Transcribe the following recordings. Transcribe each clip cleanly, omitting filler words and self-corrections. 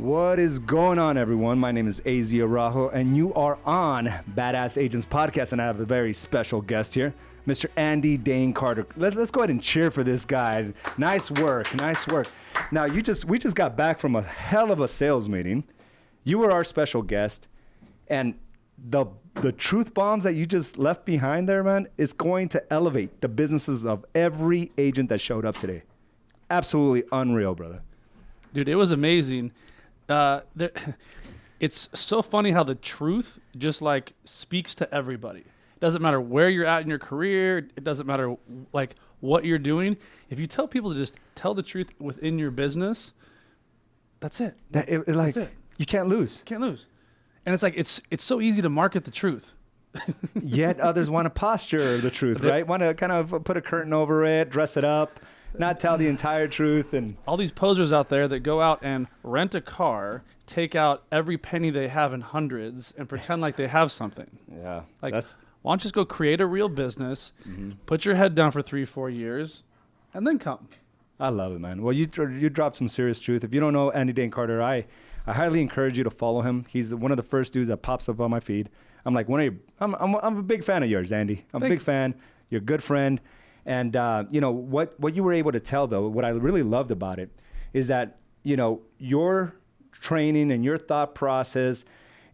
What is going on, everyone? My name is AZ Araujo, and you are on Badass Agents Podcast, and I have a very special guest here, Mr. Andy Dane Carter. Let's go ahead and cheer for this guy. Nice work, nice work. Now, we just got back from a hell of a sales meeting. You were our special guest, and the truth bombs that you just left behind there, man, is going to elevate the businesses of every agent that showed up today. Absolutely unreal, brother. Dude, it was amazing. It's so funny how the truth just like speaks to everybody. It doesn't matter where you're at in your career. It doesn't matter like what you're doing. If you tell people to just tell the truth within your business, that's it. That's it. You can't lose. Can't lose. And it's like it's so easy to market the truth. Yet others want to posture the truth, right? Want to kind of put a curtain over it, dress it up, not tell the entire truth. And all these posers out there that go out and rent a car, take out every penny they have in hundreds, and pretend like they have something. Yeah. Like, why don't you just go create a real business, put your head down for 3-4 years, and then come. I love it, man. Well, you dropped some serious truth. If you don't know Andy Dane Carter, I highly encourage you to follow him. He's one of the first dudes that pops up on my feed. I'm like, I'm a big fan of yours, Andy. I'm a big fan. You're a good friend. And, you know, what you were able to tell, though, what I really loved about it is that, you know, your training and your thought process,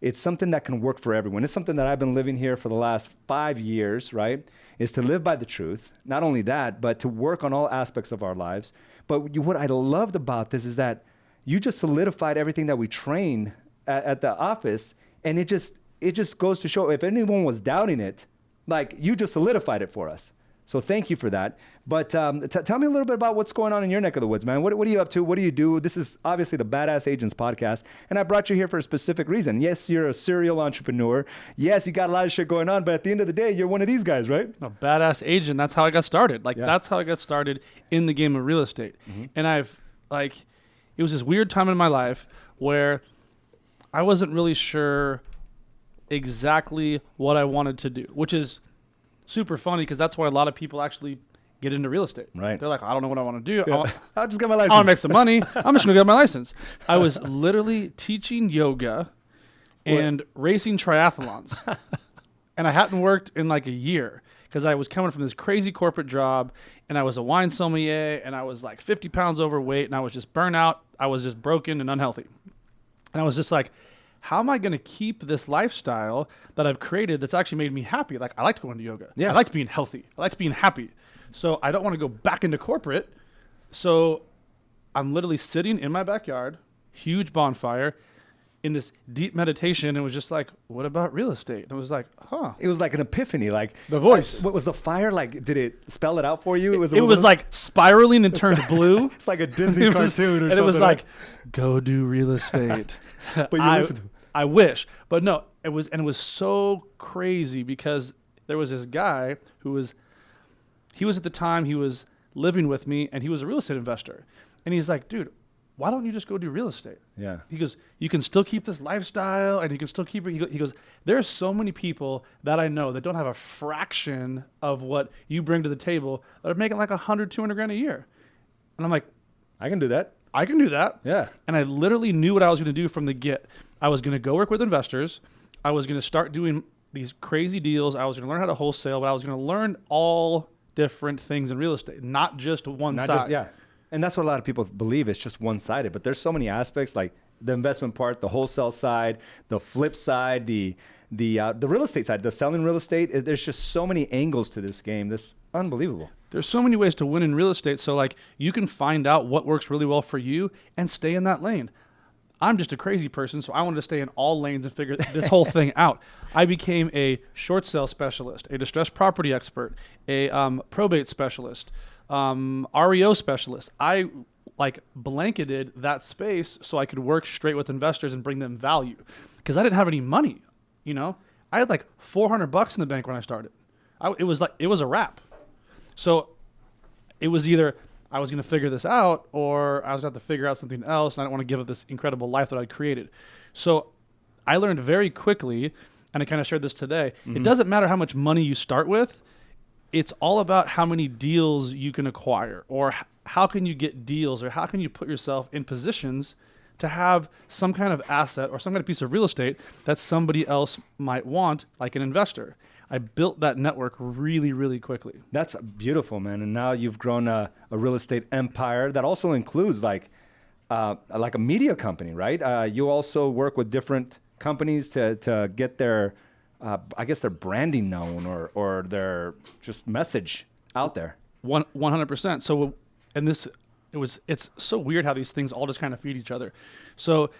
it's something that can work for everyone. It's something that I've been living here for the last 5 years, right, is to live by the truth. Not only that, but to work on all aspects of our lives. But what I loved about this is that you just solidified everything that we train at the office. And it just goes to show if anyone was doubting it, like you just solidified it for us. So thank you for that. But tell me a little bit about what's going on in your neck of the woods, man. What are you up to? What do you do? This is obviously the Badass Agents Podcast, and I brought you here for a specific reason. Yes, you're a serial entrepreneur. Yes, you got a lot of shit going on, but at the end of the day, you're one of these guys, right? A badass agent. That's how I got started. That's how I got started in the game of real estate. And it was this weird time in my life where I wasn't really sure exactly what I wanted to do, which is super funny because that's why a lot of people actually get into real estate. Right. They're like, I don't know what I want to do. Yeah. I'll just get my license. I want to make some money. I'm just going to get my license. I was literally teaching yoga and racing triathlons. And I hadn't worked in like a year because I was coming from this crazy corporate job and I was a wine sommelier and I was like 50 pounds overweight and I was just burnt out. I was just broken and unhealthy. And I was just like, how am I going to keep this lifestyle that I've created that's actually made me happy? Like, I liked going to yoga. Yeah. I liked being healthy. I liked being happy. So I don't want to go back into corporate. So I'm literally sitting in my backyard, huge bonfire, in this deep meditation, and was just like, what about real estate? And I was like, huh. It was like an epiphany. Like the voice. What was the fire? Like, did it spell it out for you? It was like spiraling and turned blue. It's like a Disney cartoon or something. And it was like, go do real estate. But you listened to it. I wish, but no, it was so crazy because there was this guy he was at the time, he was living with me and he was a real estate investor. And he's like, dude, why don't you just go do real estate? Yeah. He goes, you can still keep this lifestyle and you can still keep it. He goes, there are so many people that I know that don't have a fraction of what you bring to the table that are making like $100,000-$200,000 a year. And I'm like, I can do that. I can do that. Yeah. And I literally knew what I was going to do from the get. I was going to go work with investors. I was going to start doing these crazy deals. I was going to learn how to wholesale, but I was going to learn all different things in real estate, not just one side. Yeah. And that's what a lot of people believe. It's just one-sided. But there's so many aspects, like the investment part, the wholesale side, the flip side, the real estate side, the selling real estate. There's just so many angles to this game. That's unbelievable. There's so many ways to win in real estate. So like you can find out what works really well for you and stay in that lane. I'm just a crazy person, so I wanted to stay in all lanes and figure this whole thing out. I became a short sale specialist, a distressed property expert, a probate specialist, REO specialist. I like blanketed that space so I could work straight with investors and bring them value because I didn't have any money. You know, I had like $400 in the bank when I started. It was a wrap. So it was either I was going to figure this out or I was going to have to figure out something else, and I don't want to give up this incredible life that I'd created. So I learned very quickly, and I kind of shared this today, it doesn't matter how much money you start with. It's all about how many deals you can acquire, or how can you get deals, or how can you put yourself in positions to have some kind of asset or some kind of piece of real estate that somebody else might want, like an investor. I built that network really, really quickly. That's beautiful, man. And now you've grown a real estate empire that also includes like a media company, right? You also work with different companies to get their, I guess, their branding known or their just message out there. 100%. So, and it's so weird how these things all just kind of feed each other. So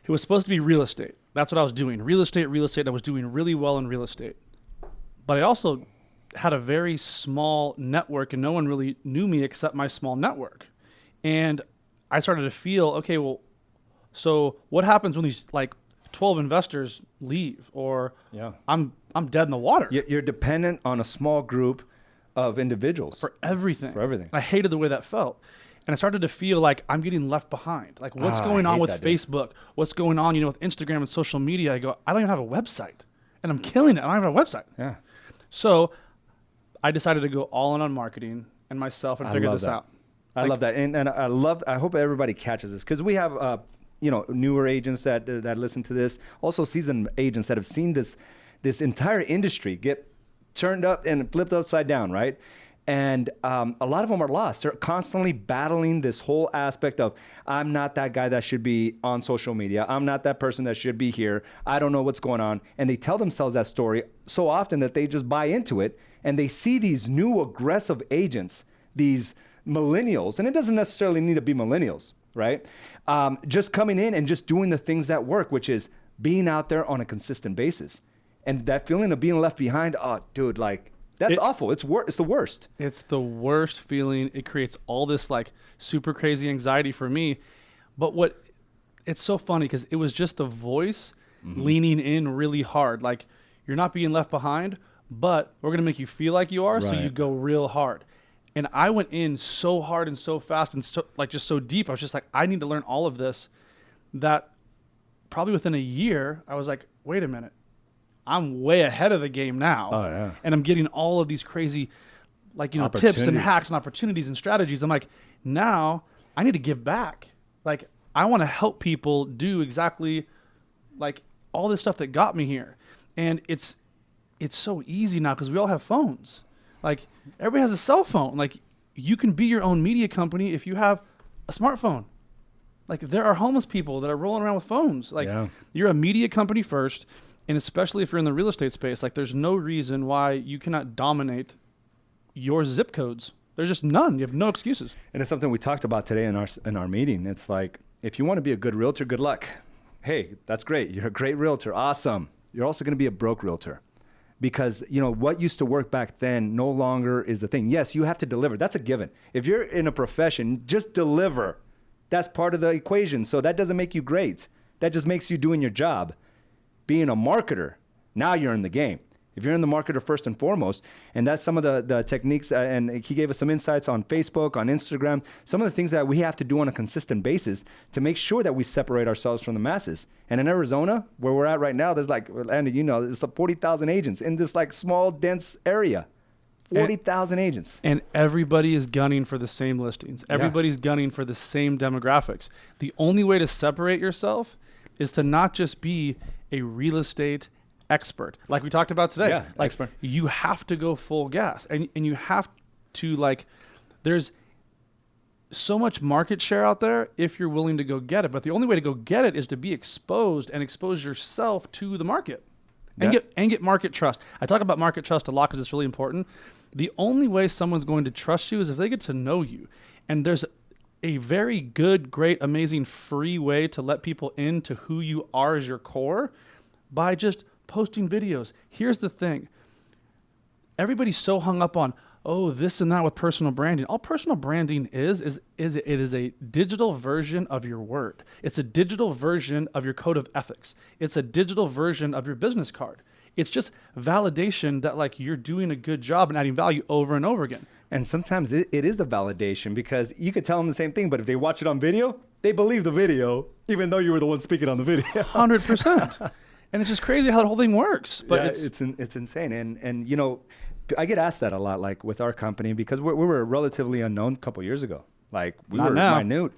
it was supposed to be real estate. That's what I was doing. Real estate. I was doing really well in real estate. But I also had a very small network and no one really knew me except my small network. And I started to feel, okay, well, so what happens when these like 12 investors leave or I'm dead in the water? You're dependent on a small group of individuals. For everything. For everything. I hated the way that felt. And I started to feel like I'm getting left behind. Like what's going on with Facebook? What's going on, with Instagram and social media? I go, I don't even have a website. And I'm killing it. I don't have a website. Yeah. So I decided to go all in on marketing and myself and figure this out. I love that. And I hope everybody catches this because we have, newer agents that listen to this, also seasoned agents that have seen this entire industry get turned up and flipped upside down, right? And a lot of them are lost. They're constantly battling this whole aspect of, I'm not that guy that should be on social media. I'm not that person that should be here. I don't know what's going on. And they tell themselves that story so often that they just buy into it. And they see these new aggressive agents, these millennials, and it doesn't necessarily need to be millennials, right? Just coming in and just doing the things that work, which is being out there on a consistent basis. And that feeling of being left behind, oh, dude, like, that's awful. It's the worst. It's the worst feeling. It creates all this like super crazy anxiety for me. But it's so funny because it was just the voice leaning in really hard. Like, you're not being left behind, but we're going to make you feel like you are. Right. So you go real hard. And I went in so hard and so fast and just so deep. I was just like, I need to learn all of this. That probably within a year, I was like, wait a minute. I'm way ahead of the game now. Oh, yeah. And I'm getting all of these crazy, tips and hacks and opportunities and strategies. I'm like, now I need to give back. Like, I want to help people do exactly like all this stuff that got me here. And it's so easy now because we all have phones. Like, everybody has a cell phone. Like, you can be your own media company if you have a smartphone. Like, there are homeless people that are rolling around with phones. Like, you're a media company first, and especially if you're in the real estate space, like, there's no reason why you cannot dominate your zip codes. There's just none. You have no excuses. And it's something we talked about today in our meeting. It's like, if you want to be a good realtor, good luck. Hey, that's great. You're a great realtor. Awesome. You're also going to be a broke realtor. Because, what used to work back then no longer is the thing. Yes, you have to deliver. That's a given. If you're in a profession, just deliver. That's part of the equation. So that doesn't make you great. That just makes you doing your job. Being a marketer, now you're in the game. If you're in the marketer first and foremost, and that's some of the techniques, and he gave us some insights on Facebook, on Instagram, some of the things that we have to do on a consistent basis to make sure that we separate ourselves from the masses. And in Arizona, where we're at right now, there's like, Andy, there's like 40,000 agents in this like small, dense area. 40,000 agents. And everybody is gunning for the same listings. Everybody's gunning for the same demographics. The only way to separate yourself is to not just be a real estate expert, like we talked about today. Yeah, like, expert. You have to go full gas, and you have to, like, there's so much market share out there if you're willing to go get it. But the only way to go get it is to be exposed and expose yourself to the market and get market trust. I talk about market trust a lot because it's really important. The only way someone's going to trust you is if they get to know you. And there's a very good, great, amazing, free way to let people into who you are as your core by just posting videos. Here's the thing. Everybody's so hung up on, this and that with personal branding. All personal branding is it is a digital version of your word. It's a digital version of your code of ethics. It's a digital version of your business card. It's just validation that, like, you're doing a good job and adding value over and over again. And sometimes it is the validation, because you could tell them the same thing, but if they watch it on video, they believe the video, even though you were the one speaking on the video. 100%. And it's just crazy how the whole thing works. But it's insane. And I get asked that a lot, like with our company, because we were relatively unknown a couple years ago. Like, we were minute.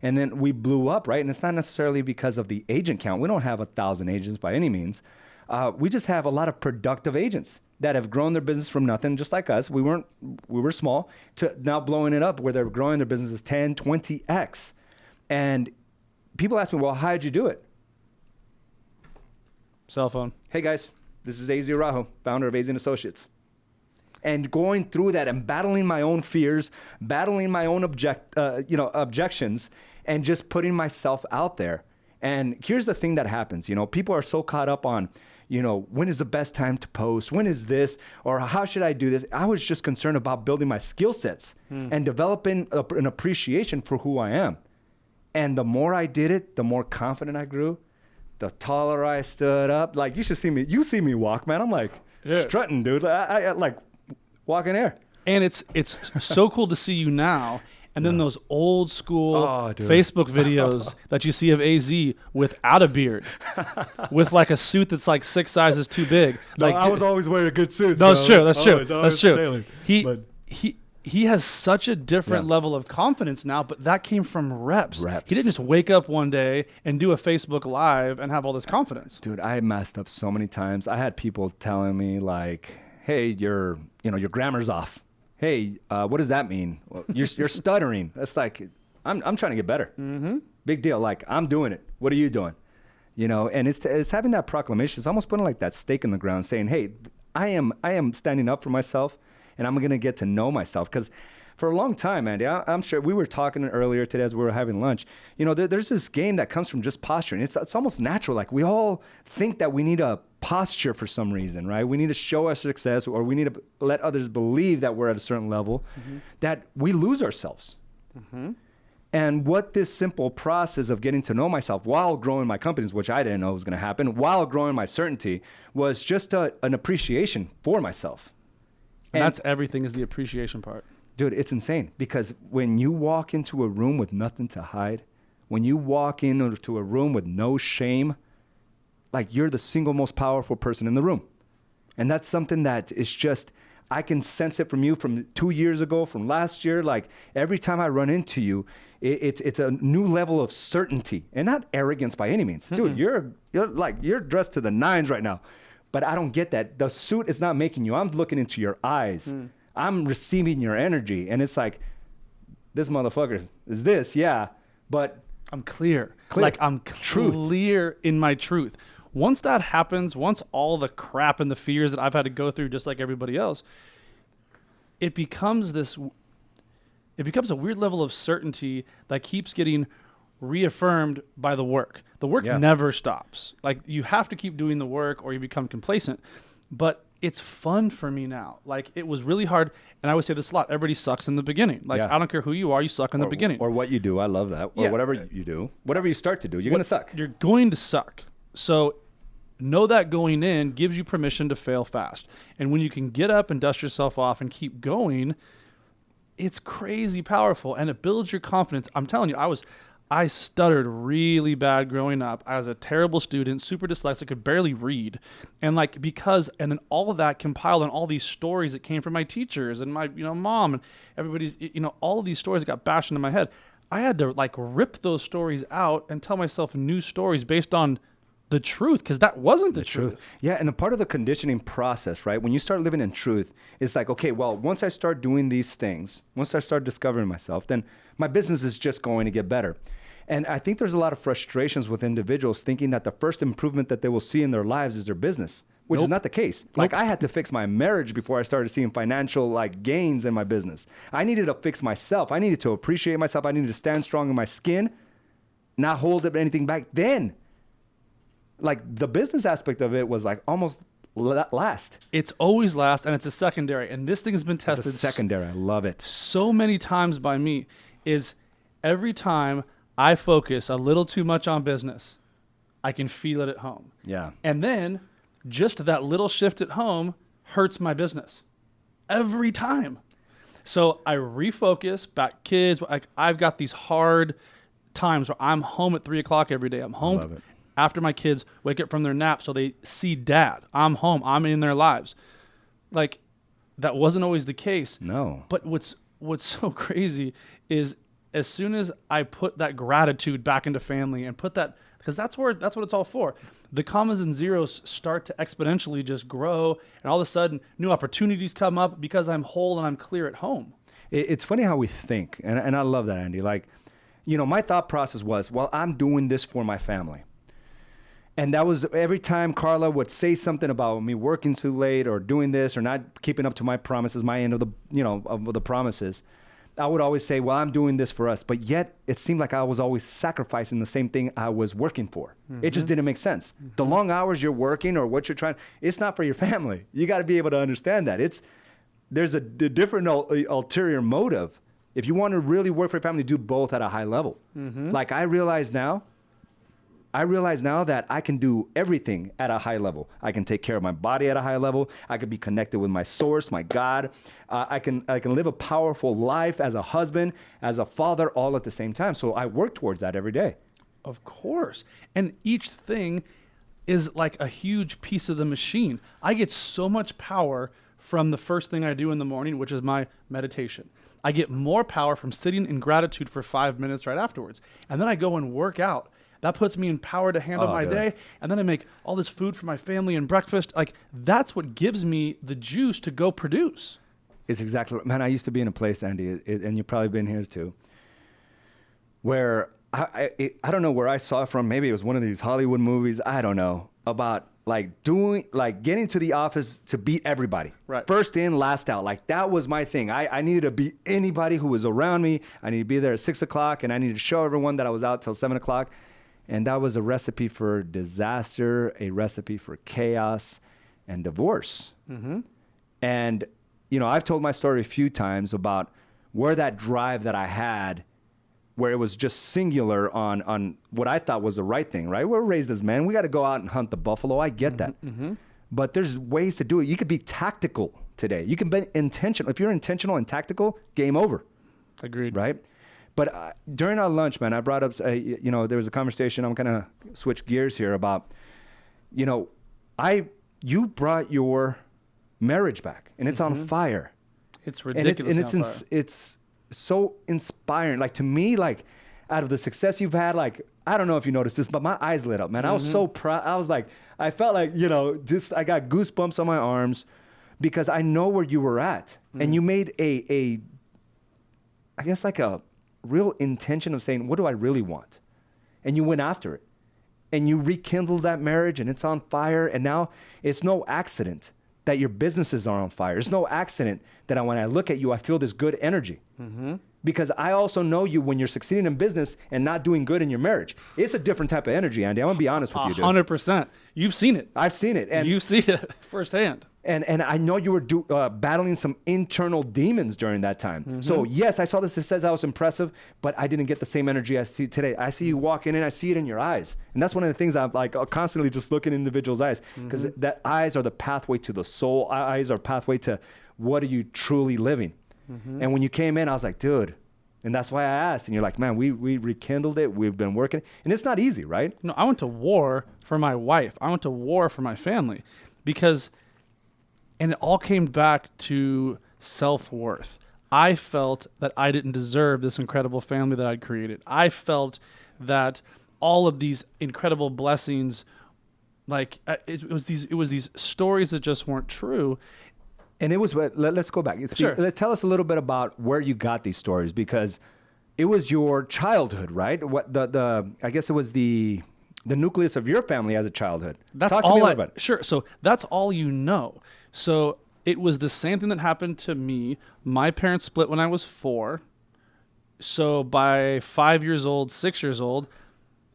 And then we blew up, right? And it's not necessarily because of the agent count. We don't have 1,000 agents by any means. We just have a lot of productive agents that have grown their business from nothing, just like us. We were small to now blowing it up where they're growing their businesses 10, 20x. And people ask me, well, how did you do it? Cell phone. Hey guys, this is AZ Araujo, founder of AZ & Associates. And going through that and battling my own fears, battling my own objections, and just putting myself out there. And here's the thing that happens, people are so caught up on, when is the best time to post? When is this? Or how should I do this? I was just concerned about building my skill sets and developing an appreciation for who I am. And the more I did it, the more confident I grew, the taller I stood up. Like, you should see me. You see me walk, man. I'm like strutting, dude. I like walking air. And it's so cool to see you now. And then those old school Facebook videos that you see of AZ without a beard, with like a suit that's like 6 sizes too big. Like, I was always wearing good suits. No, that's true. That's true. He has such a different level of confidence now, but that came from reps. He didn't just wake up one day and do a Facebook Live and have all this confidence. Dude, I messed up so many times. I had people telling me like, "Hey, your grammar's off. Hey, what does that mean? Well, you're stuttering." That's like, I'm trying to get better. Mm-hmm. Big deal. Like, I'm doing it. What are you doing? And it's having that proclamation. It's almost putting like that stake in the ground, saying, "Hey, I am standing up for myself, and I'm gonna get to know myself." Because for a long time, Andy, I'm sure we were talking earlier today as we were having lunch. There's this game that comes from just posturing. It's almost natural. Like, we all think that we need a posture for some reason, right? We need to show our success, or we need to let others believe that we're at a certain level, that we lose ourselves. Mm-hmm. And what this simple process of getting to know myself while growing my companies, which I didn't know was going to happen, while growing my certainty, was just an appreciation for myself. And that's everything, is the appreciation part. Dude, it's insane, because when you walk into a room with nothing to hide, when you walk into a room with no shame, like, you're the single most powerful person in the room. And that's something that is just, I can sense it from you from 2 years ago, from last year. Like, every time I run into you, it's a new level of certainty, and not arrogance by any means. Mm-hmm. Dude, you're dressed to the nines right now, but I don't get that. The suit is not making you. I'm looking into your eyes. I'm receiving your energy, and it's like, this motherfucker is this, but I'm clear. Like, I'm clear in my truth. Once that happens, once all the crap and the fears that I've had to go through, just like everybody else, it becomes a weird level of certainty that keeps getting reaffirmed by the work. The work never stops. Like, you have to keep doing the work or you become complacent. But it's fun for me now. Like, it was really hard. And I would say this a lot. Everybody sucks in the beginning. Like, I don't care who you are, you suck in the beginning. Or what you do. I love that. Or whatever you do. Whatever you start to do, you're going to suck. You're going to suck. So know that going in gives you permission to fail fast. And when you can get up and dust yourself off and keep going, it's crazy powerful. And it builds your confidence. I'm telling you, I stuttered really bad growing up. I was a terrible student, super dyslexic, could barely read. And then all of that compiled on all these stories that came from my teachers and my, mom and everybody's, all of these stories that got bashed into my head. I had to rip those stories out and tell myself new stories based on the truth, because that wasn't the truth. Yeah, and a part of the conditioning process, right? When you start living in truth, it's like, okay, well, once I start doing these things, once I start discovering myself, then my business is just going to get better. And I think there's a lot of frustrations with individuals thinking that the first improvement that they will see in their lives is their business, which is not the case. Like, I had to fix my marriage before I started seeing financial gains in my business. I needed to fix myself. I needed to appreciate myself. I needed to stand strong in my skin, not hold up anything back. Then, the business aspect of it was almost last. It's always last, and it's a secondary. And this thing has been tested. It's a secondary. I love it. So many times by me is every time I focus a little too much on business, I can feel it at home. Yeah. And then just that little shift at home hurts my business every time. So I refocus back. Kids, I've got these hard times where I'm home at 3 o'clock every day. I'm home after my kids wake up from their nap so they see dad. I'm home. I'm in their lives. That wasn't always the case. No. But what's so crazy is as soon as I put that gratitude back into family and put that, because that's what it's all for. The commas and zeros start to exponentially just grow, and all of a sudden new opportunities come up because I'm whole and I'm clear at home. It's funny how we think, and I love that, Andy. Like, my thought process was, well, I'm doing this for my family. And that was every time Carla would say something about me working too late or doing this or not keeping up to my promises, my end of the promises, I would always say, well, I'm doing this for us. But yet it seemed like I was always sacrificing the same thing I was working for. It just didn't make sense. The long hours you're working or what you're trying, it's not for your family. You got to be able to understand that. There's a different ulterior motive. If you want to really work for your family, do both at a high level. Like I realize now that I can do everything at a high level. I can take care of my body at a high level. I can be connected with my source, my God. I can live a powerful life as a husband, as a father, all at the same time. So I work towards that every day. Of course. And each thing is like a huge piece of the machine. I get so much power from the first thing I do in the morning, which is my meditation. I get more power from sitting in gratitude for 5 minutes right afterwards. And then I go and work out. That puts me in power to handle my day. And then I make all this food for my family and breakfast. Like, that's what gives me the juice to go produce. It's exactly right. Man, I used to be in a place, Andy, and you've probably been here too, where I don't know where I saw it from. Maybe it was one of these Hollywood movies. I don't know. About getting to the office to beat everybody. Right. First in, last out. Like, that was my thing. I needed to beat anybody who was around me. I needed to be there at 6 o'clock, and I needed to show everyone that I was out till 7 o'clock. And that was a recipe for disaster, a recipe for chaos and divorce. And, I've told my story a few times about where that drive that I had, where it was just singular on what I thought was the right thing, right? We're raised as men. We got to go out and hunt the buffalo. I get that. But there's ways to do it. You could be tactical today. You can be intentional. If you're intentional and tactical, game over. Agreed. Right? But during our lunch, man, I brought up, there was a conversation. I'm going to switch gears here about, you brought your marriage back, and it's on fire. It's ridiculous. And it's so inspiring. Like, to me, like, out of the success you've had, like, I don't know if you noticed this, but my eyes lit up, man. I was so proud. I was like, I felt like, I got goosebumps on my arms because I know where you were at. And you made I guess like a real intention of saying, what do I really want? And you went after it. And you rekindled that marriage, and it's on fire. And now it's no accident that your businesses are on fire. It's no accident that when I look at you, I feel this good energy. Because I also know you when you're succeeding in business and not doing good in your marriage. It's a different type of energy, Andy. I'm going to be honest with you, dude. 100%. You've seen it. I've seen it. And you've seen it firsthand. And I know you were battling some internal demons during that time. So yes, I saw the success. That was impressive, but I didn't get the same energy I see today. I see you walking in. I see it in your eyes. And that's one of the things I'm like constantly just looking in individuals' eyes, because that eyes are the pathway to the soul. Eyes are pathway to what are you truly living. And when you came in, I was like, dude. And that's why I asked. And you're like, man, we rekindled it. We've been working. And it's not easy, right? No, I went to war for my wife. I went to war for my family and it all came back to self-worth. I felt that I didn't deserve this incredible family that I'd created. I felt that all of these incredible blessings, like it was these stories that just weren't true. And it was, let's go back. Sure. Tell us a little bit about where you got these stories, because it was your childhood, right? What I guess it was the nucleus of your family as a childhood. Talk to me about it. Sure. So that's all you know. So it was the same thing that happened to me. My parents split when I was 4. So by 5 years old, 6 years old,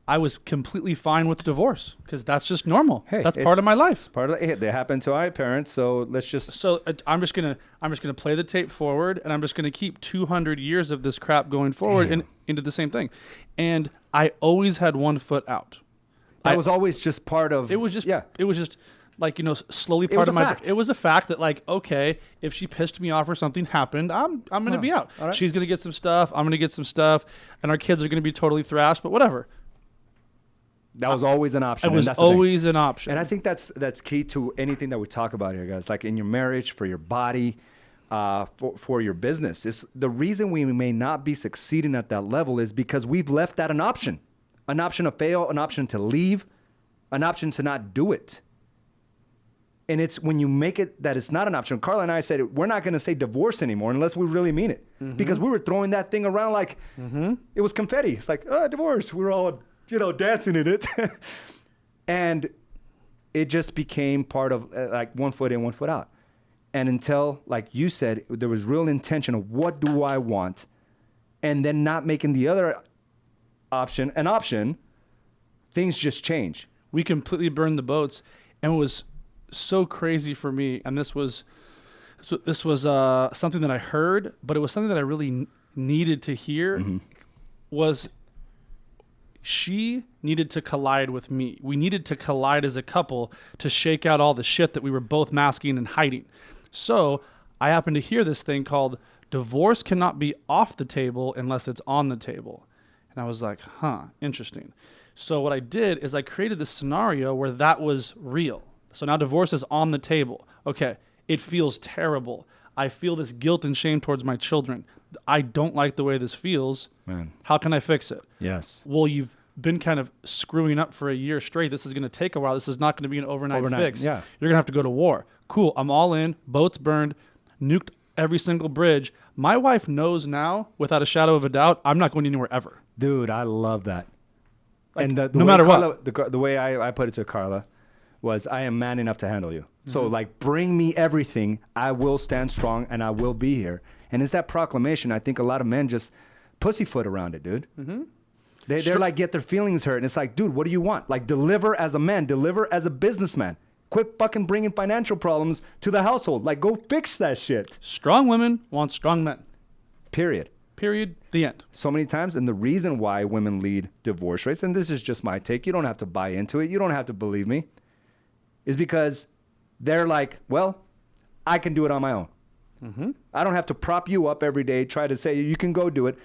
I was completely fine with divorce because that's just normal. Hey, that's part of my life. It's part of it. They happened to our parents, so let's just. So I'm just gonna play the tape forward, and I'm just gonna keep 200 years of this crap going forward and into the same thing. And I always had one foot out. That was always just part of. It was just like, slowly It part was of a my. fact. It was a fact that, like, okay, if she pissed me off or something happened, I'm gonna be out. All right. She's gonna get some stuff. I'm gonna get some stuff, and our kids are gonna be totally thrashed. But whatever. That was always an option. It was always an option. And I think that's key to anything that we talk about here, guys. Like in your marriage, for your body, for your business. It's the reason we may not be succeeding at that level is because we've left that an option to fail, an option to leave, an option to not do it. And it's when you make it that it's not an option. Carla and I said, we're not going to say divorce anymore unless we really mean it. Because we were throwing that thing around like it was confetti. It's like, divorce. We were all, dancing in it. And it just became part of like 1 foot in, 1 foot out. And until, like you said, there was real intention of what do I want, and then not making the other option an option, things just change. We completely burned the boats, and it was so crazy for me. And this was something that I heard, but it was something that I really needed to hear. Was she needed to collide with me. We needed to collide as a couple to shake out all the shit that we were both masking and hiding. So I happened to hear this thing called divorce cannot be off the table unless it's on the table. And I was like, interesting. So what I did is I created this scenario where that was real. So now divorce is on the table. Okay, it feels terrible. I feel this guilt and shame towards my children. I don't like the way this feels. Man. How can I fix it? Yes. Well, you've been kind of screwing up for a year straight. This is going to take a while. This is not going to be an overnight fix. Yeah. You're going to have to go to war. Cool. I'm all in. Boats burned. Nuked every single bridge. My wife knows now, without a shadow of a doubt, I'm not going anywhere ever. Dude, I love that. Like, and the no way matter Carla, what. The way I put it to Carla was, I am man enough to handle you. So like, bring me everything. I will stand strong and I will be here. And it's that proclamation. I think a lot of men just pussyfoot around it, dude. They're like, get their feelings hurt. And it's like, dude, what do you want? Like, deliver as a man, deliver as a businessman. Quit fucking bringing financial problems to the household. Like, go fix that shit. Strong women want strong men. Period. The end. So many times. And the reason why women lead divorce rates, and this is just my take, you don't have to buy into it, you don't have to believe me, is because they're like, well, I can do it on my own. I don't have to prop you up every day, try to say you can go do it.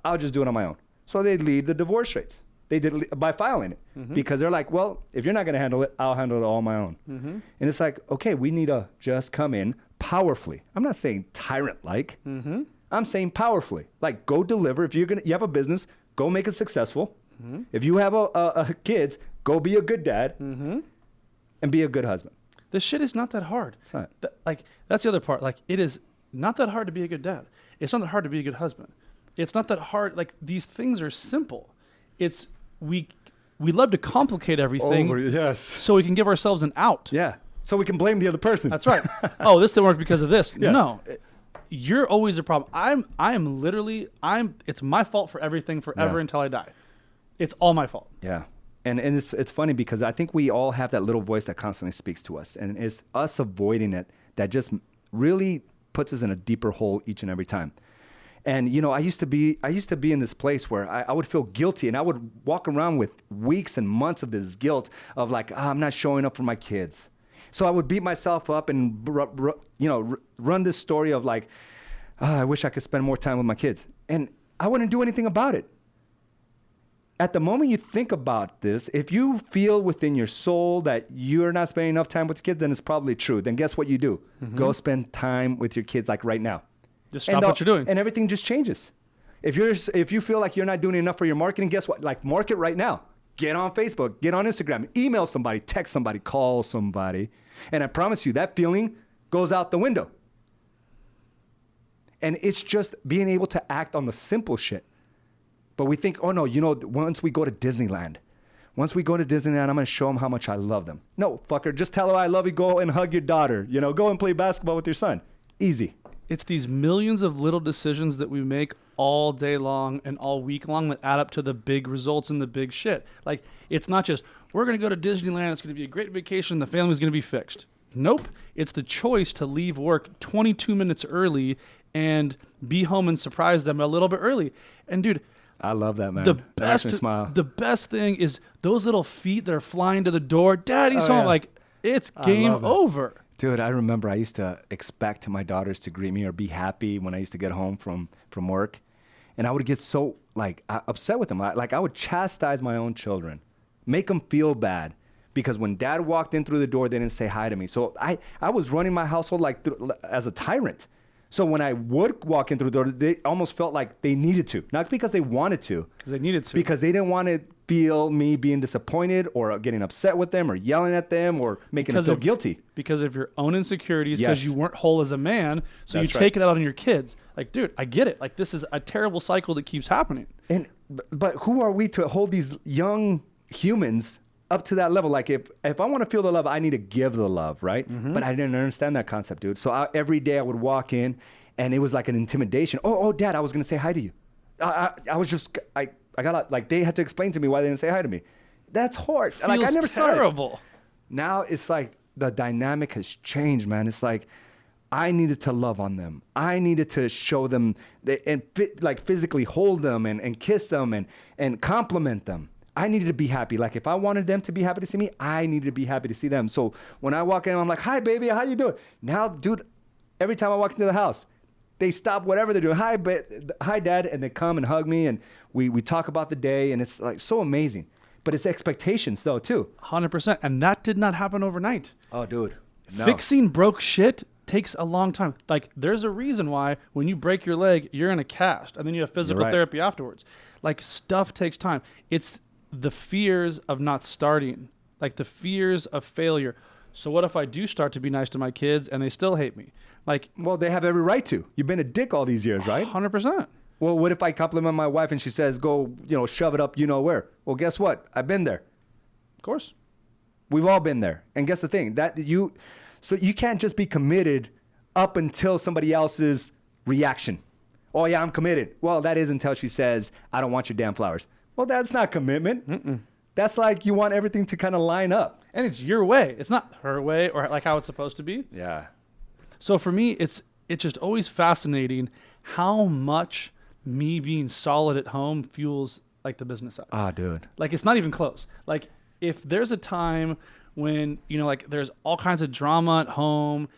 I'll just do it on my own. So they lead the divorce rates. They did it by filing it because they're like, well, if you're not going to handle it, I'll handle it all on my own. And it's like, okay, we need to just come in powerfully. I'm not saying tyrant-like. I'm saying powerfully. Like, go deliver. If you have a business, go make it successful. If you have a kids, go be a good dad and be a good husband. This shit is not that hard. It's not. That's the other part. Like, it is not that hard to be a good dad. It's not that hard to be a good husband. It's not that hard. Like, these things are simple. It's we love to complicate everything. Yes. So we can give ourselves an out. Yeah. So we can blame the other person. That's right. Oh, this didn't work because of this. Yeah. No. You're always the problem. It's my fault for everything forever until I die. It's all my fault. Yeah. And it's funny because I think we all have that little voice that constantly speaks to us, and it's us avoiding it that just really puts us in a deeper hole each and every time. And I used to be in this place where I would feel guilty, and I would walk around with weeks and months of this guilt of like, I'm not showing up for my kids. So I would beat myself up and run this story of like, I wish I could spend more time with my kids, and I wouldn't do anything about it. At the moment you think about this, if you feel within your soul that you're not spending enough time with your kids, then it's probably true. Then guess what you do? Go spend time with your kids like right now. Just stop what you're doing. And everything just changes. If you feel like you're not doing enough for your marketing, guess what? Like, market right now. Get on Facebook, get on Instagram, email somebody, text somebody, call somebody. And I promise you, that feeling goes out the window. And it's just being able to act on the simple shit. But we think, oh no, once we go to Disneyland, I'm going to show them how much I love them. No, fucker, just tell her I love you, go and hug your daughter. Go and play basketball with your son. Easy. It's these millions of little decisions that we make all day long and all week long that add up to the big results and the big shit. Like, it's not just, we're going to go to Disneyland, it's going to be a great vacation, the family's going to be fixed. Nope. It's the choice to leave work 22 minutes early and be home and surprise them a little bit early. And dude, I love that, man. The That makes me smile. The best thing is those little feet that are flying to the door. Daddy's home. Yeah. Like, it's game over. Dude, I remember I used to expect my daughters to greet me or be happy when I used to get home from work. And I would get so upset with them. I would chastise my own children, make them feel bad. Because when dad walked in through the door, they didn't say hi to me. So I was running my household as a tyrant. So when I would walk in through the door, they almost felt like they needed to, not because they wanted to, because they didn't want to feel me being disappointed or getting upset with them or yelling at them or making them feel guilty. Because of your own insecurities, because you weren't whole as a man, so you take it out on your kids. Like, dude, I get it. Like, this is a terrible cycle that keeps happening. But who are we to hold these young humans up to that level? Like, if I want to feel the love, I need to give the love, right? But I didn't understand that concept, dude. So every day I would walk in, and it was like an intimidation. Oh, Dad, I was gonna say hi to you. I got like, they had to explain to me why they didn't say hi to me. That's hard. Feels like, I never terrible. saw it. Now it's like the dynamic has changed, man. It's like I needed to love on them. I needed to show them and physically hold them and kiss them and compliment them. I needed to be happy. Like, if I wanted them to be happy to see me, I needed to be happy to see them. So when I walk in, I'm like, hi, baby, how you doing? Now, dude, every time I walk into the house, they stop whatever they're doing. Hi, Dad. And they come and hug me, and we talk about the day, and it's like so amazing. But it's expectations, though, too. 100%. And that did not happen overnight. Oh, dude. No. Fixing broke shit takes a long time. Like, there's a reason why when you break your leg, you're in a cast, and then you have physical therapy afterwards. Like, stuff takes time. It's the fears of not starting, like the fears of failure. So what if I do start to be nice to my kids and they still hate me? Like, well, they have every right to. You've been a dick all these years, right? 100%. Well, what if I compliment my wife and she says, go, shove it up, where? Well, guess what? I've been there. Of course. We've all been there. And guess the thing, so you can't just be committed up until somebody else's reaction. Oh yeah, I'm committed. Well, that is until she says, I don't want your damn flowers. Well, that's not commitment. Mm-mm. That's like you want everything to kind of line up. And it's your way. It's not her way or like how it's supposed to be. Yeah. So for me, it's just always fascinating how much me being solid at home fuels like the business side. Ah, dude. Like, it's not even close. Like, if there's a time when, like, there's all kinds of drama at home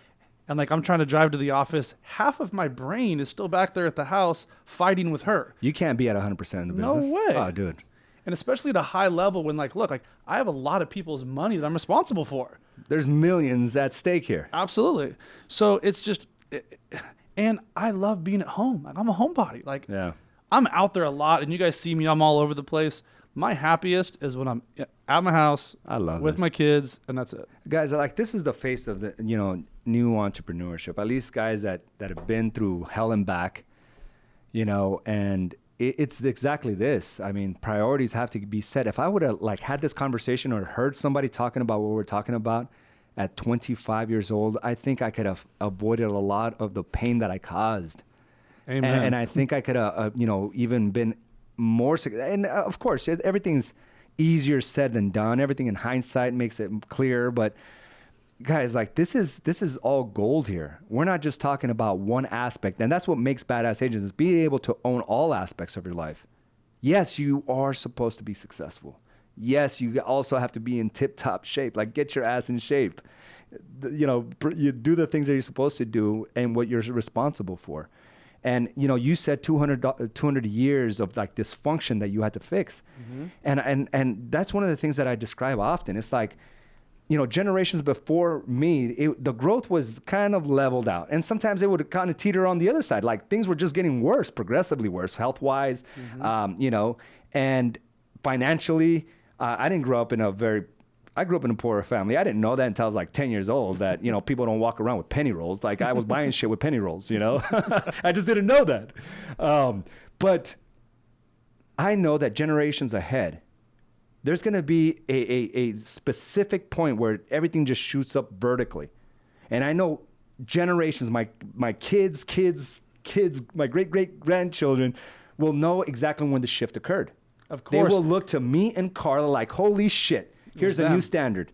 and like I'm trying to drive to the office, half of my brain is still back there at the house fighting with her. You can't be at 100% in the business. No way. Oh, dude. And especially at a high level when like, look, like I have a lot of people's money that I'm responsible for. There's millions at stake here. Absolutely. So it's just, and I love being at home. Like, I'm a homebody. Like, yeah. I'm out there a lot, and you guys see me. I'm all over the place. My happiest is when I'm at my house. I love with this. my kids, and that's it. Guys, like, this is the face of the new entrepreneurship. At least guys that have been through hell and back, and it's exactly this. I mean, priorities have to be set. If I would have like had this conversation or heard somebody talking about what we're talking about at 25 years old, I think I could have avoided a lot of the pain that I caused. Amen. And I think I could have, even been more. And of course, everything's easier said than done. Everything in hindsight makes it clear. But guys, like this is all gold here. We're not just talking about one aspect, and that's what makes badass agents is being able to own all aspects of your life. Yes, you are supposed to be successful. Yes, you also have to be in tip-top shape. Like, get your ass in shape. You do the things that you're supposed to do and what you're responsible for. And, you said 200 years of like dysfunction that you had to fix. Mm-hmm. And that's one of the things that I describe often. It's like, generations before me, the growth was kind of leveled out. And sometimes it would kind of teeter on the other side. Like, things were just getting worse, progressively worse, health-wise, mm-hmm. And financially. I grew up in a poorer family. I didn't know that until I was like 10 years old that, people don't walk around with penny rolls. Like, I was buying shit with penny rolls, I just didn't know that. But I know that generations ahead, there's going to be a specific point where everything just shoots up vertically. And I know generations, my kids, my great-great-grandchildren will know exactly when the shift occurred. Of course. They will look to me and Carla like, holy shit, here's a new standard.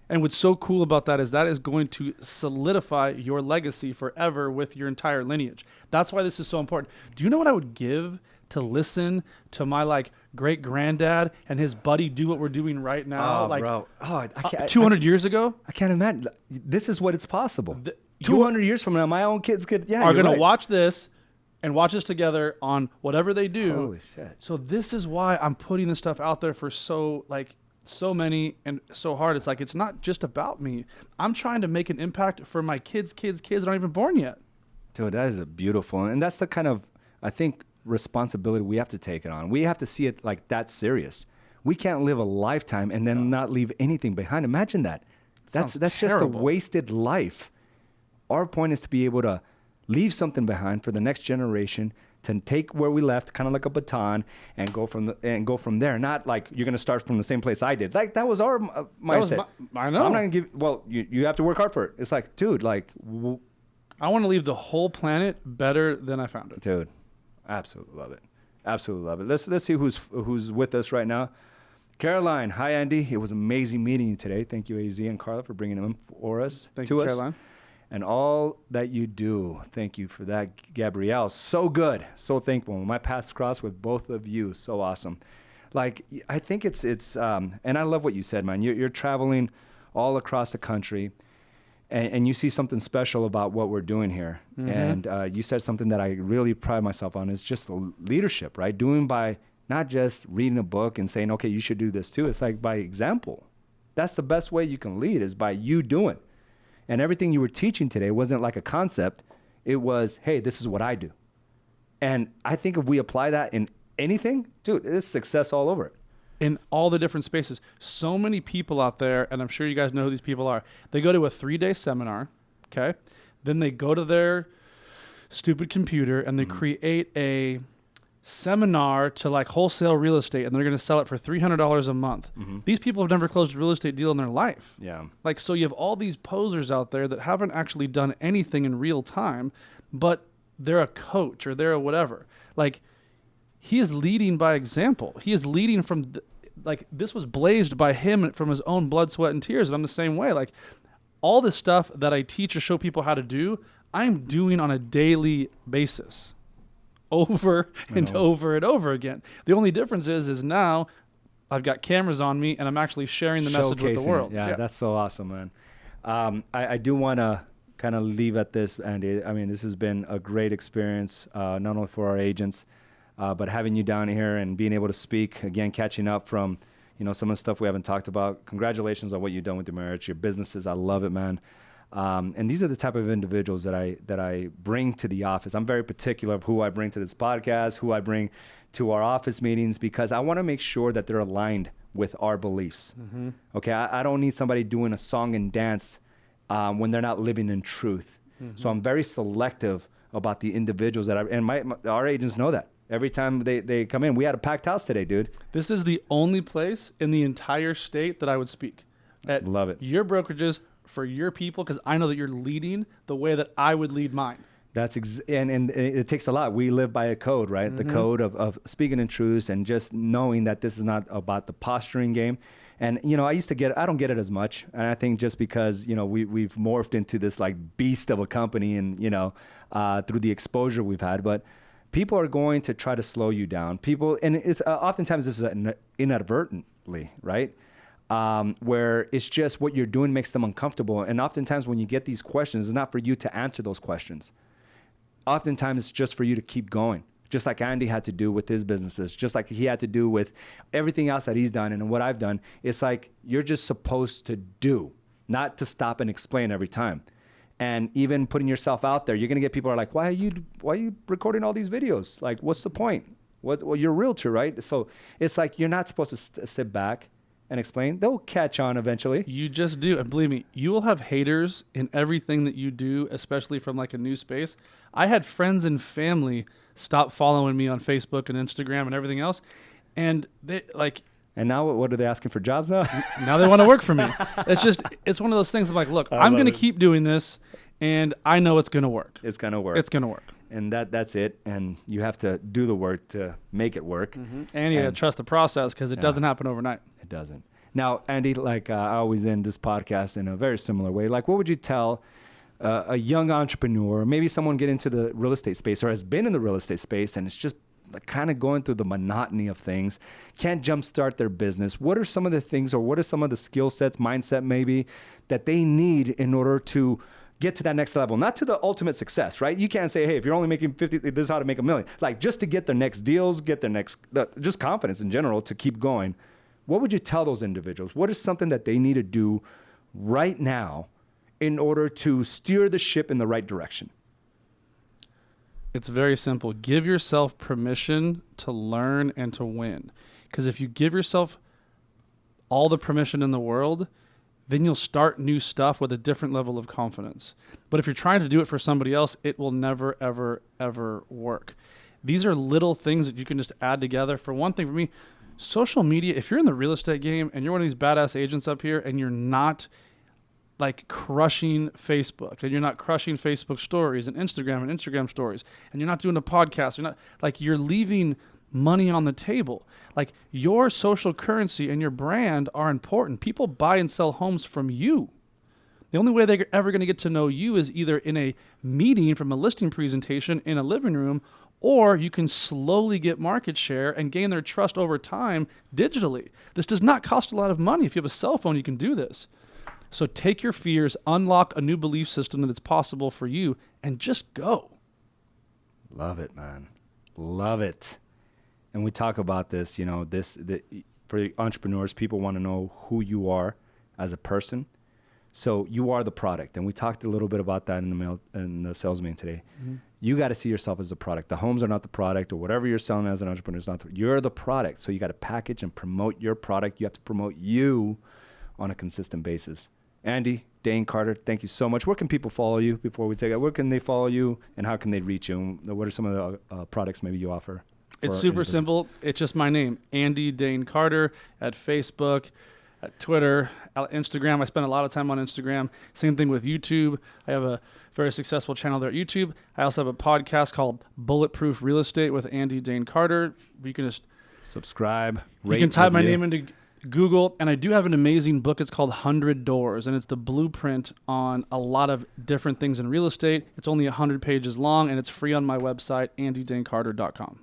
And what's so cool about that is going to solidify your legacy forever with your entire lineage. That's why this is so important. Do you know what I would give to listen to my like great granddad and his buddy do what we're doing right now? Oh, like, bro. Oh, I can't, 200 years ago? I can't imagine. This is what it's possible. 200 years from now, my own kids are going to watch this and watch us together on whatever they do. Holy shit. So this is why I'm putting this stuff out there for so many and so hard. It's like, it's not just about me. I'm trying to make an impact for my kids that aren't even born yet. Dude, that is a beautiful, and that's the kind of, I think, responsibility we have to take it on. We have to see it like that serious. We can't live a lifetime and then not leave anything behind. Imagine that. That's just a wasted life. Our point is to be able to leave something behind for the next generation, to take where we left, kind of like a baton, and go from there. Not like you're gonna start from the same place I did. Like that was our mindset. I know. I'm not gonna give. Well, you have to work hard for it. It's like, dude, like. I want to leave the whole planet better than I found it. Dude, absolutely love it. Absolutely love it. Let's see who's with us right now. Caroline, hi Andy. It was amazing meeting you today. Thank you, AZ and Carla, for bringing them for us. Thank you, Caroline. And all that you do. Thank you for that, Gabrielle. So good. So thankful. My paths crossed with both of you. So awesome. Like, I think it's and I love what you said, man. You're traveling all across the country, and you see something special about what we're doing here. Mm-hmm. And you said something that I really pride myself on. It's just leadership, right? Doing by not just reading a book and saying, okay, you should do this too. It's like by example. That's the best way you can lead, is by you doing. And everything you were teaching today wasn't like a concept. It was, hey, this is what I do. And I think if we apply that in anything, dude, it's success all over it. In all the different spaces. So many people out there, and I'm sure you guys know who these people are. They go to a 3-day seminar, okay? Then they go to their stupid computer and they create a seminar to like wholesale real estate, and they're going to sell it for $300 a month. Mm-hmm. These people have never closed a real estate deal in their life. Yeah. Like, so you have all these posers out there that haven't actually done anything in real time, but they're a coach or they're a whatever. Like, he is leading by example. He is leading from, like, this was blazed by him from his own blood, sweat, and tears. And I'm the same way. Like, all this stuff that I teach or show people how to do, I'm doing on a daily basis. Over and over and over again. The only difference is now I've got cameras on me and I'm actually sharing the message with the world. Yeah, that's so awesome, man. I do want to kind of leave at this, Andy. I mean, this has been a great experience, not only for our agents, but having you down here and being able to speak, again, catching up from, some of the stuff we haven't talked about. Congratulations on what you've done with your marriage, your businesses. I love it, man. And these are the type of individuals that I bring to the office. I'm very particular of who I bring to this podcast, who I bring to our office meetings, because I want to make sure that they're aligned with our beliefs. Mm-hmm. Okay, I don't need somebody doing a song and dance when they're not living in truth. Mm-hmm. So I'm very selective about the individuals that our agents know that. Every time they come in, we had a packed house today, dude. This is the only place in the entire state that I would speak at. Love it. Your brokerages for your people, because I know that you're leading the way that I would lead mine. That's and it takes a lot. We live by a code, right? Mm-hmm. The code of speaking in truth and just knowing that this is not about the posturing game. And I used to I don't get it as much, and I think just because we've morphed into this like beast of a company, and through the exposure we've had, but people are going to try to slow you down. People, and it's oftentimes this is inadvertently, right? Where it's just what you're doing makes them uncomfortable. And oftentimes when you get these questions, it's not for you to answer those questions. Oftentimes it's just for you to keep going, just like Andy had to do with his businesses, just like he had to do with everything else that he's done and what I've done. It's like you're just supposed to do, not to stop and explain every time. And even putting yourself out there, you're going to get people who are like, why are you recording all these videos? Like, what's the point? Well, you're a realtor, right? So it's like you're not supposed to sit back and explain. They'll catch on eventually. You just do. And believe me, you will have haters in everything that you do, especially from like a new space. I had friends and family stop following me on Facebook and Instagram and everything else. And they like... And now what are they asking for jobs now? Now they want to work for me. It's one of those things. I'm like, look, I'm going to keep doing this, and I know it's going to work. It's going to work. It's going to work. And that's it. And you have to do the work to make it work. Mm-hmm. And you got to trust the process, because it doesn't happen overnight. It doesn't. Now, Andy, like I always end this podcast in a very similar way. Like, what would you tell a young entrepreneur, maybe someone get into the real estate space or has been in the real estate space and it's just kind of going through the monotony of things, can't jumpstart their business? What are some of the things, or what are some of the skill sets, mindset maybe, that they need in order to get to that next level? Not to the ultimate success, right? You can't say, hey, if you're only making 50, this is how to make $1 million. Like, just to get their next deals, get their next, just confidence in general to keep going. What would you tell those individuals? What is something that they need to do right now in order to steer the ship in the right direction? It's very simple. Give yourself permission to learn and to win. Because if you give yourself all the permission in the world, then you'll start new stuff with a different level of confidence. But if you're trying to do it for somebody else, it will never, ever, ever work. These are little things that you can just add together. For one thing, for me, social media, if you're in the real estate game and you're one of these badass agents up here and you're not like crushing Facebook and you're not crushing Facebook stories and Instagram stories and you're not doing a podcast, you're leaving money on the table. Like, your social currency and your brand are important. People buy and sell homes from you. The only way they're ever going to get to know you is either in a meeting from a listing presentation in a living room, or you can slowly get market share and gain their trust over time digitally. This does not cost a lot of money. If you have a cell phone, you can do this. So take your fears, unlock a new belief system that it's possible for you, and just go. Love it, man. Love it. And we talk about this, for entrepreneurs, people want to know who you are as a person. So you are the product. And we talked a little bit about that in the sales meeting today. Mm-hmm. You got to see yourself as a product. The homes are not the product, or whatever you're selling as an entrepreneur is not you're the product. So you got to package and promote your product. You have to promote you on a consistent basis. Andy Dane Carter, thank you so much. Where can people follow you before we take it? Where can they follow you, and how can they reach you? And what are some of the products maybe you offer? It's super simple. It's just my name, Andy Dane Carter, at Facebook, at Twitter, at Instagram. I spend a lot of time on Instagram. Same thing with YouTube. I have a very successful channel there at YouTube. I also have a podcast called Bulletproof Real Estate with Andy Dane Carter. You can just subscribe. You can type my name into Google, and I do have an amazing book. It's called 100 Doors, and it's the blueprint on a lot of different things in real estate. It's only 100 pages long, and it's free on my website, andydanecarter.com.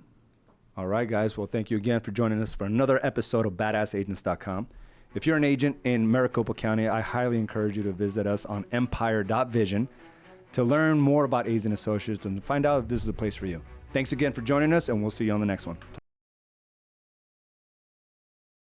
All right, guys. Well, thank you again for joining us for another episode of BadassAgents.com. If you're an agent in Maricopa County, I highly encourage you to visit us on empire.vision to learn more about A's and Associates and find out if this is the place for you. Thanks again for joining us, and we'll see you on the next one.